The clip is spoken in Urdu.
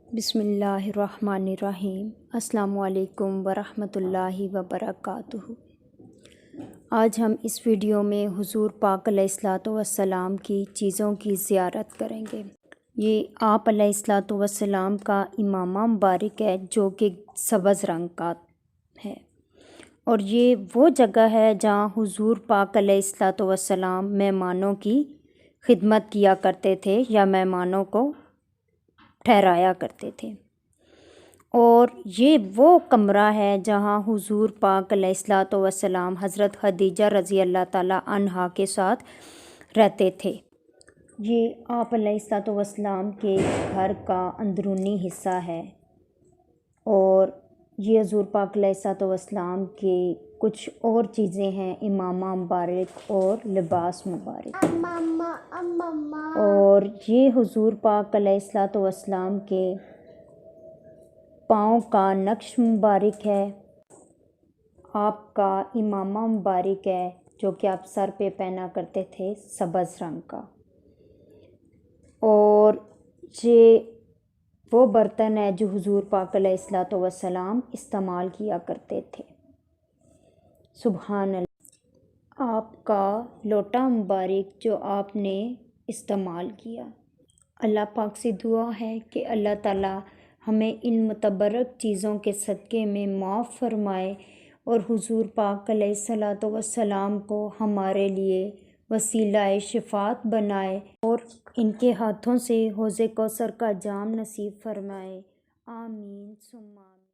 بسم اللہ الرحمن الرحیم۔ السلام علیکم ورحمۃ اللہ وبرکاتہ۔ آج ہم اس ویڈیو میں حضور پاک علیہ الصلوۃ والسلام کی چیزوں کی زیارت کریں گے۔ یہ آپ علیہ الصلوۃ والسلام کا امامہ مبارک ہے جو کہ سبز رنگ کا ہے، اور یہ وہ جگہ ہے جہاں حضور پاک علیہ الصلوۃ والسلام مہمانوں کی خدمت کیا کرتے تھے یا مہمانوں کو ٹھہرایا کرتے تھے، اور یہ وہ کمرہ ہے جہاں حضور پاک علیہ الصلوۃ والسلام حضرت خدیجہ رضی اللہ تعالیٰ عنہا کے ساتھ رہتے تھے۔ یہ آپ علیہ الصلوۃ والسلام کے گھر کا اندرونی حصہ ہے، اور یہ حضور پاک علیہ الصلوۃ والسلام کے کچھ اور چیزیں ہیں، امامہ مبارک اور لباس مبارک، اور یہ حضور پاک علیہ الصلوۃ والسلام کے پاؤں کا نقش مبارک ہے۔ آپ کا امامہ مبارک ہے جو کہ آپ سر پہ پہنا کرتے تھے، سبز رنگ کا، اور یہ وہ برتن ہے جو حضور پاک علیہ الصلوۃ والسلام استعمال کیا کرتے تھے۔ سبحان اللہ۔ آپ کا لوٹا مبارک جو آپ نے استعمال کیا۔ اللہ پاک سے دعا ہے کہ اللہ تعالیٰ ہمیں ان متبرک چیزوں کے صدقے میں معاف فرمائے، اور حضور پاک علیہ الصلوۃ والسلام کو ہمارے لیے وسیلہ شفاعت بنائے، اور ان کے ہاتھوں سے حوض کوثر کا جام نصیب فرمائے۔ آمین ثم آمین۔